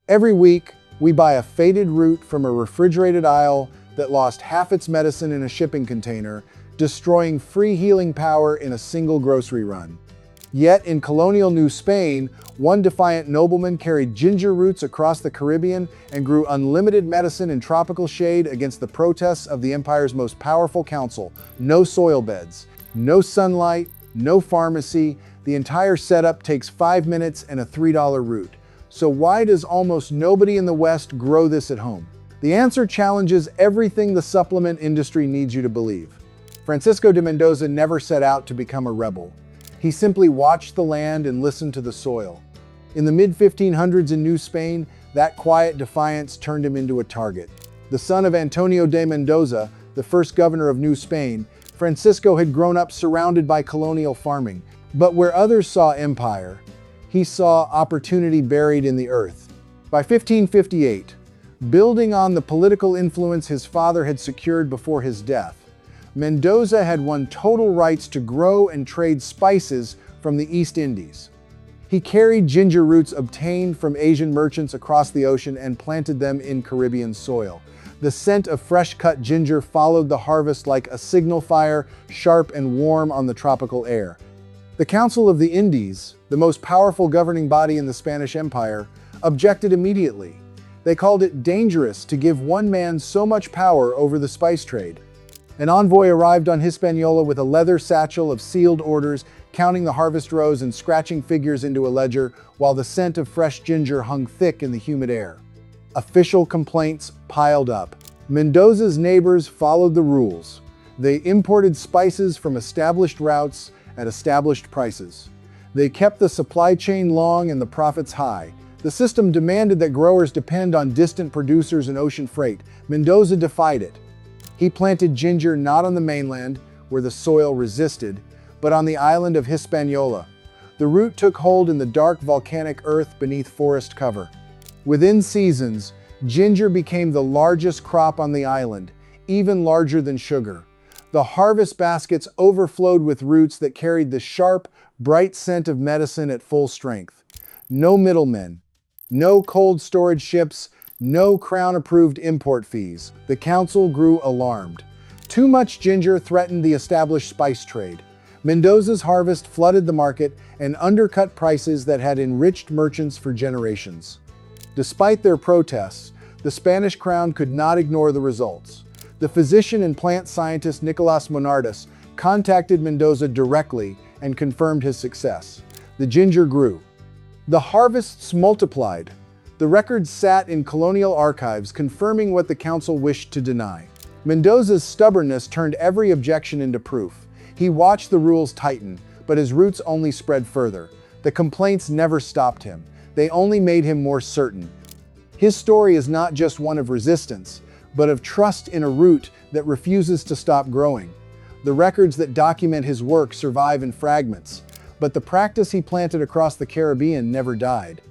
Every week, we buy a faded root from a refrigerated aisle that lost half its medicine in a shipping container, destroying free healing power in a single grocery run. Yet in colonial New Spain, one defiant nobleman carried ginger roots across the Caribbean and grew unlimited medicine in tropical shade against the protests of the empire's most powerful council. No soil beds, no sunlight, no pharmacy. The entire setup takes 5 minutes and a $3 root. So why does almost nobody in the West grow this at home? The answer challenges everything the supplement industry needs you to believe. Francisco de Mendoza never set out to become a rebel. He simply watched the land and listened to the soil. In the mid-1500s in New Spain, that quiet defiance turned him into a target. The son of Antonio de Mendoza, the first governor of New Spain, Francisco had grown up surrounded by colonial farming. But where others saw empire, he saw opportunity buried in the earth. By 1558, building on the political influence his father had secured before his death, Mendoza had won total rights to grow and trade spices from the East Indies. He carried ginger roots obtained from Asian merchants across the ocean and planted them in Caribbean soil. The scent of fresh-cut ginger followed the harvest like a signal fire, sharp and warm on the tropical air. The Council of the Indies, the most powerful governing body in the Spanish Empire, objected immediately. They called it dangerous to give one man so much power over the spice trade. An envoy arrived on Hispaniola with a leather satchel of sealed orders, counting the harvest rows and scratching figures into a ledger, while the scent of fresh ginger hung thick in the humid air. Official complaints piled up. Mendoza's neighbors followed the rules. They imported spices from established routes at established prices. They kept the supply chain long and the profits high. The system demanded that growers depend on distant producers and ocean freight. Mendoza defied it. He planted ginger not on the mainland, where the soil resisted, but on the island of Hispaniola. The root took hold in the dark volcanic earth beneath forest cover. Within seasons, ginger became the largest crop on the island, even larger than sugar. The harvest baskets overflowed with roots that carried the sharp, bright scent of medicine at full strength. No middlemen, no cold storage ships, no Crown-approved import fees. The council grew alarmed. Too much ginger threatened the established spice trade. Mendoza's harvest flooded the market and undercut prices that had enriched merchants for generations. Despite their protests, the Spanish crown could not ignore the results. The physician and plant scientist Nicolas Monardes contacted Mendoza directly and confirmed his success. The ginger grew. The harvests multiplied. The records sat in colonial archives, confirming what the council wished to deny. Mendoza's stubbornness turned every objection into proof. He watched the rules tighten, but his roots only spread further. The complaints never stopped him. They only made him more certain. His story is not just one of resistance, but of trust in a root that refuses to stop growing. The records that document his work survive in fragments, but the practice he planted across the Caribbean never died.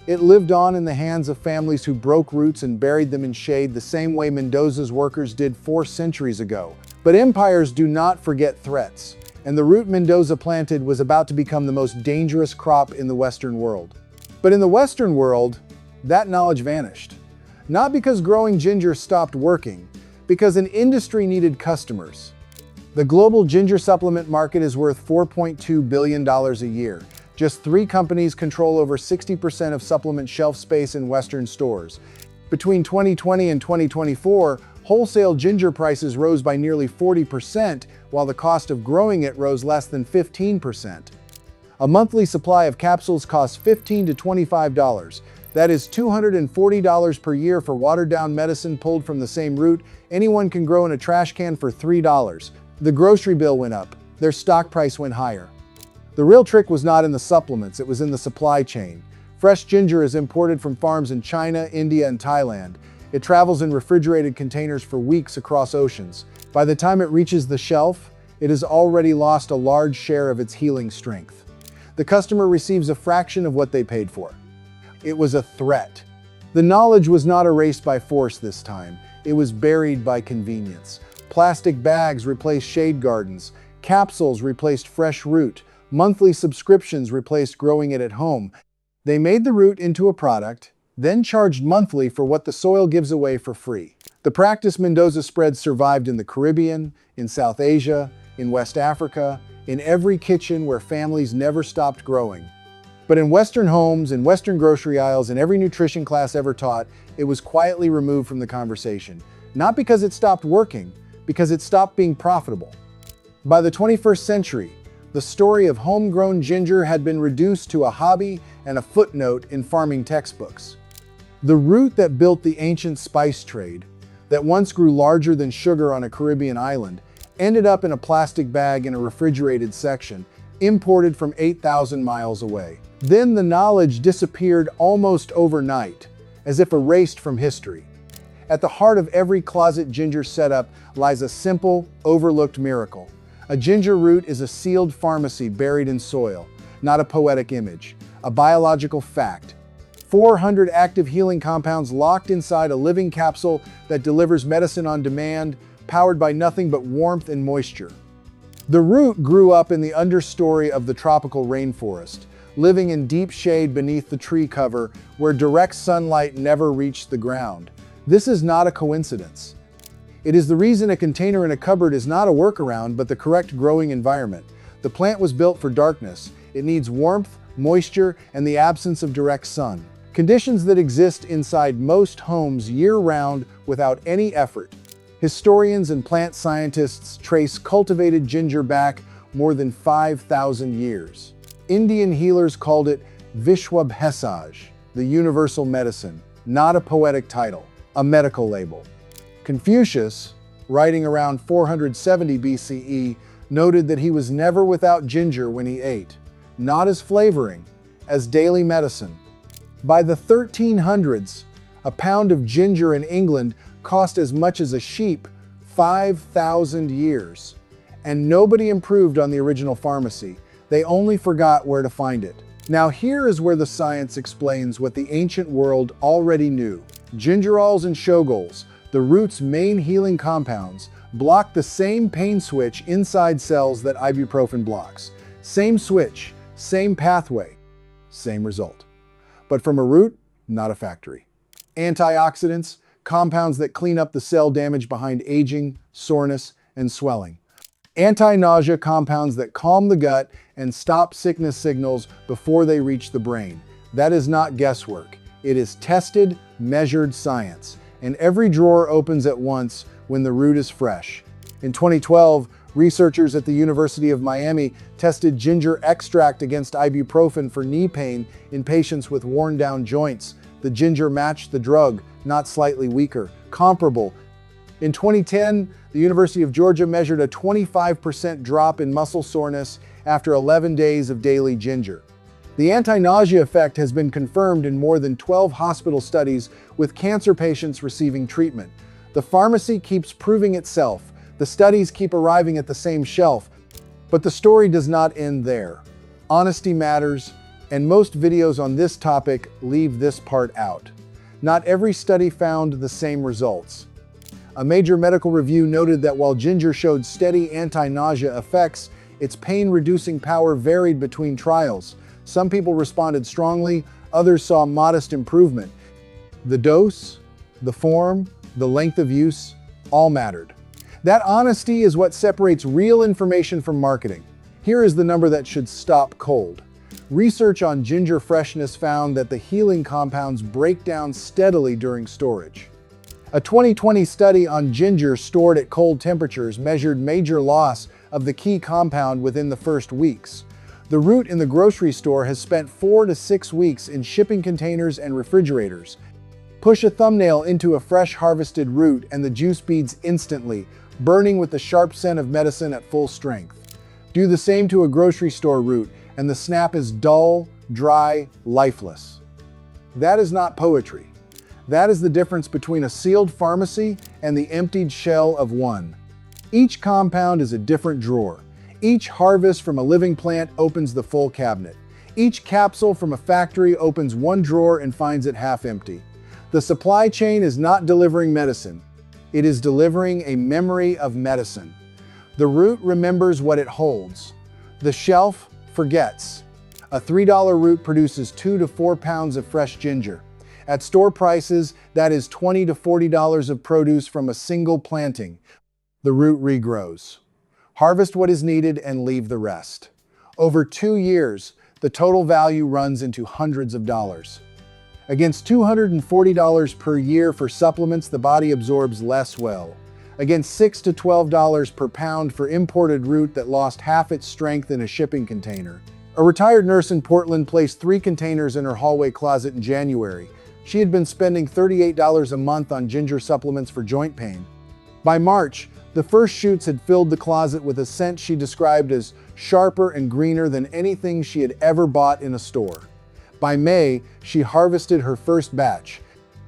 It lived on in the hands of families who broke roots and buried them in shade the same way Mendoza's workers did 4 centuries ago. But empires do not forget threats, and the root Mendoza planted was about to become the most dangerous crop in the Western world. But in the Western world, that knowledge vanished. Not because growing ginger stopped working, because an industry needed customers. The global ginger supplement market is worth $4.2 billion a year. Just 3 companies control over 60% of supplement shelf space in Western stores. Between 2020 and 2024, wholesale ginger prices rose by nearly 40%, while the cost of growing it rose less than 15%. A monthly supply of capsules costs $15 to $25. That is $240 per year for watered-down medicine pulled from the same root anyone can grow in a trash can for $3. The grocery bill went up. Their stock price went higher. The real trick was not in the supplements, it was in the supply chain. Fresh ginger is imported from farms in China, India, and Thailand. It travels in refrigerated containers for weeks across oceans. By the time it reaches the shelf, it has already lost a large share of its healing strength. The customer receives a fraction of what they paid for. It was a threat. The knowledge was not erased by force this time. It was buried by convenience. Plastic bags replaced shade gardens. Capsules replaced fresh root. Monthly subscriptions replaced growing it at home. They made the root into a product, then charged monthly for what the soil gives away for free. The practice Mendoza spread survived in the Caribbean, in South Asia, in West Africa, in every kitchen where families never stopped growing. But in Western homes, in Western grocery aisles, in every nutrition class ever taught, it was quietly removed from the conversation. Not because it stopped working, because it stopped being profitable. By the 21st century, the story of homegrown ginger had been reduced to a hobby and a footnote in farming textbooks. The root that built the ancient spice trade, that once grew larger than sugar on a Caribbean island, ended up in a plastic bag in a refrigerated section, imported from 8,000 miles away. Then the knowledge disappeared almost overnight, as if erased from history. At the heart of every closet ginger setup lies a simple, overlooked miracle. A ginger root is a sealed pharmacy buried in soil, not a poetic image, a biological fact. 400 active healing compounds locked inside a living capsule that delivers medicine on demand, powered by nothing but warmth and moisture. The root grew up in the understory of the tropical rainforest, living in deep shade beneath the tree cover where direct sunlight never reached the ground. This is not a coincidence. It is the reason a container in a cupboard is not a workaround, but the correct growing environment. The plant was built for darkness. It needs warmth, moisture, and the absence of direct sun. Conditions that exist inside most homes year-round without any effort. Historians and plant scientists trace cultivated ginger back more than 5,000 years. Indian healers called it Vishwa Bhesaj, the universal medicine, not a poetic title, a medical label. Confucius, writing around 470 BCE, noted that he was never without ginger when he ate, not as flavoring, as daily medicine. By the 1300s, a pound of ginger in England cost as much as a sheep, 5,000 years. And nobody improved on the original pharmacy. They only forgot where to find it. Now here is where the science explains what the ancient world already knew. Gingerols and shogols, the root's main healing compounds, block the same pain switch inside cells that ibuprofen blocks. Same switch, same pathway, same result. But from a root, not a factory. Antioxidants, compounds that clean up the cell damage behind aging, soreness, and swelling. Anti-nausea compounds that calm the gut and stop sickness signals before they reach the brain. That is not guesswork. It is tested, measured science. And every drawer opens at once when the root is fresh. In 2012, researchers at the University of Miami tested ginger extract against ibuprofen for knee pain in patients with worn-down joints. The ginger matched the drug, not slightly weaker, comparable. In 2010, the University of Georgia measured a 25% drop in muscle soreness after 11 days of daily ginger. The anti-nausea effect has been confirmed in more than 12 hospital studies with cancer patients receiving treatment. The pharmacy keeps proving itself. The studies keep arriving at the same shelf. But the story does not end there. Honesty matters, and most videos on this topic leave this part out. Not every study found the same results. A major medical review noted that while ginger showed steady anti-nausea effects, its pain-reducing power varied between trials. Some people responded strongly, others saw modest improvement. The dose, the form, the length of use, all mattered. That honesty is what separates real information from marketing. Here is the number that should stop cold. Research on ginger freshness found that the healing compounds break down steadily during storage. A 2020 study on ginger stored at cold temperatures measured major loss of the key compound within the first weeks. The root in the grocery store has spent 4 to 6 weeks in shipping containers and refrigerators. Push a thumbnail into a fresh harvested root and the juice beads instantly, burning with the sharp scent of medicine at full strength. Do the same to a grocery store root, and the snap is dull, dry, lifeless. That is not poetry. That is the difference between a sealed pharmacy and the emptied shell of one. Each compound is a different drawer. Each harvest from a living plant opens the full cabinet. Each capsule from a factory opens one drawer and finds it half empty. The supply chain is not delivering medicine. It is delivering a memory of medicine. The root remembers what it holds. The shelf forgets. A $3 root produces 2 to 4 pounds of fresh ginger. At store prices, that is $20 to $40 of produce from a single planting. The root regrows. Harvest what is needed and leave the rest. Over 2 years, the total value runs into hundreds of dollars. Against $240 per year for supplements the body absorbs less well. Against $6 to $12 per pound for imported root that lost half its strength in a shipping container. A retired nurse in Portland placed 3 containers in her hallway closet in January. She had been spending $38 a month on ginger supplements for joint pain. By March, the first shoots had filled the closet with a scent she described as sharper and greener than anything she had ever bought in a store. By May, she harvested her first batch.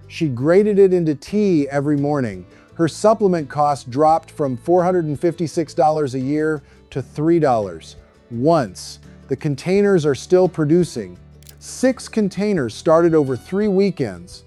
She grated it into tea every morning. Her supplement cost dropped from $456 a year to $3. Once. The containers are still producing. 6 containers started over 3 weekends.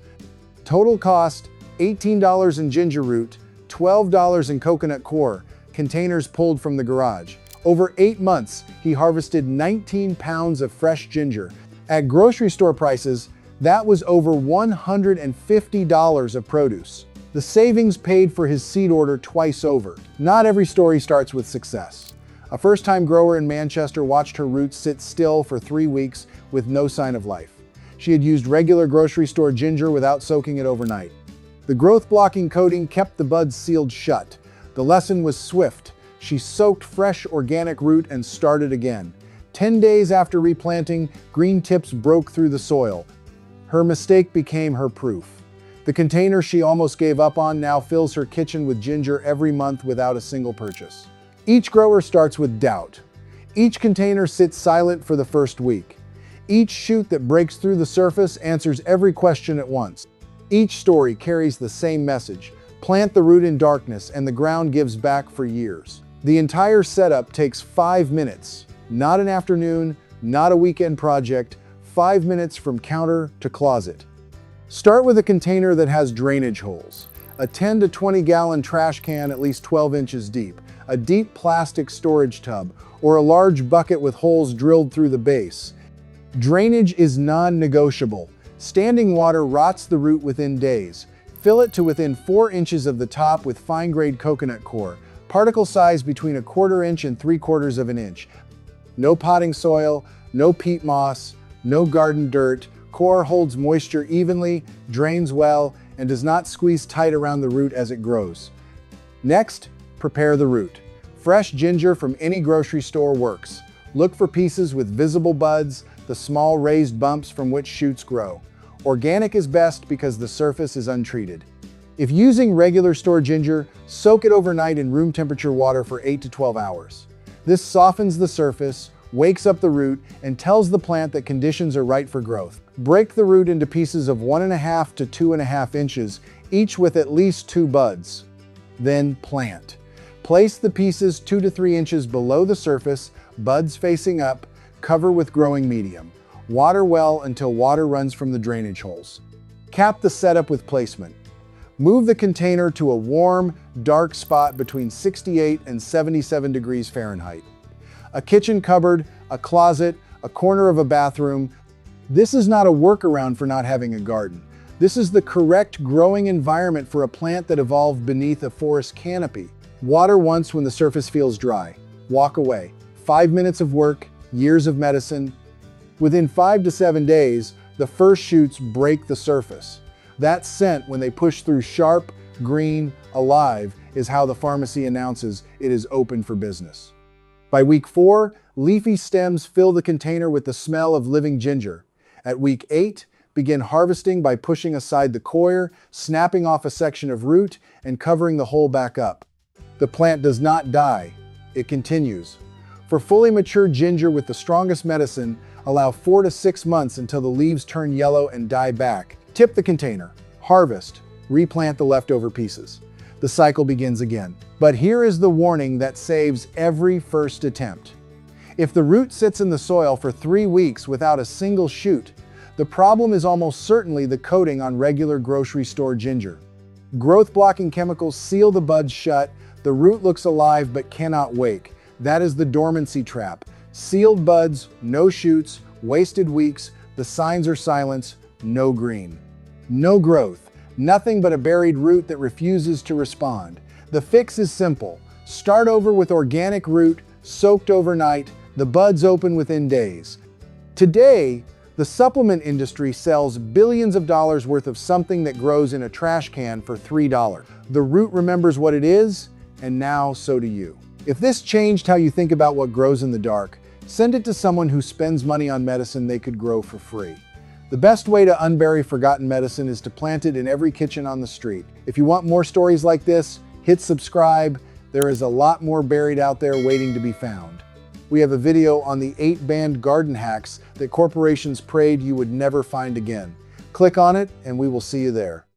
Total cost, $18 in ginger root, $12 in coconut coir, containers pulled from the garage. Over 8 months, he harvested 19 pounds of fresh ginger. At grocery store prices, that was over $150 of produce. The savings paid for his seed order twice over. Not every story starts with success. A first-time grower in Manchester watched her roots sit still for 3 weeks with no sign of life. She had used regular grocery store ginger without soaking it overnight. The growth-blocking coating kept the buds sealed shut. The lesson was swift. She soaked fresh organic root and started again. 10 days after replanting, green tips broke through the soil. Her mistake became her proof. The container she almost gave up on now fills her kitchen with ginger every month without a single purchase. Each grower starts with doubt. Each container sits silent for the first week. Each shoot that breaks through the surface answers every question at once. Each story carries the same message. Plant the root in darkness and the ground gives back for years. The entire setup takes 5 minutes. Not an afternoon, not a weekend project, 5 minutes from counter to closet. Start with a container that has drainage holes. A 10 to 20 gallon trash can at least 12 inches deep, a deep plastic storage tub, or a large bucket with holes drilled through the base. Drainage is non-negotiable. Standing water rots the root within days. Fill it to within 4 inches of the top with fine-grade coconut coir, particle size between 1/4 inch and 3/4 of an inch. No potting soil, no peat moss, no garden dirt. Coir holds moisture evenly, drains well, and does not squeeze tight around the root as it grows. Next, prepare the root. Fresh ginger from any grocery store works. Look for pieces with visible buds, the small raised bumps from which shoots grow. Organic is best because the surface is untreated. If using regular store ginger, soak it overnight in room temperature water for 8 to 12 hours. This softens the surface, wakes up the root, and tells the plant that conditions are right for growth. Break the root into pieces of 1.5 to 2.5 inches, each with at least 2 buds. Then plant. Place the pieces 2 to 3 inches below the surface, buds facing up, cover with growing medium. Water well until water runs from the drainage holes. Cap the setup with placement. Move the container to a warm, dark spot between 68 and 77 degrees Fahrenheit. A kitchen cupboard, a closet, a corner of a bathroom. This is not a workaround for not having a garden. This is the correct growing environment for a plant that evolved beneath a forest canopy. Water once when the surface feels dry. Walk away. 5 minutes of work, years of medicine. Within 5 to 7 days, the first shoots break the surface. That scent, when they push through sharp, green, alive, is how the pharmacy announces it is open for business. By week 4, leafy stems fill the container with the smell of living ginger. At week 8, begin harvesting by pushing aside the coir, snapping off a section of root, and covering the hole back up. The plant does not die, it continues. For fully mature ginger with the strongest medicine, allow 4 to 6 months until the leaves turn yellow and die back. Tip the container, harvest, replant the leftover pieces. The cycle begins again. But here is the warning that saves every first attempt. If the root sits in the soil for 3 weeks without a single shoot, the problem is almost certainly the coating on regular grocery store ginger. Growth-blocking chemicals seal the buds shut, the root looks alive but cannot wake. That is the dormancy trap. Sealed buds, no shoots, wasted weeks, the signs are silence, no green. No growth, nothing but a buried root that refuses to respond. The fix is simple. Start over with organic root, soaked overnight, the buds open within days. Today, the supplement industry sells billions of dollars worth of something that grows in a trash can for $3. The root remembers what it is, and now so do you. If this changed how you think about what grows in the dark, send it to someone who spends money on medicine they could grow for free. The best way to unbury forgotten medicine is to plant it in every kitchen on the street. If you want more stories like this, hit subscribe. There is a lot more buried out there waiting to be found. We have a video on the 8-band garden hacks that corporations prayed you would never find again. Click on it and we will see you there.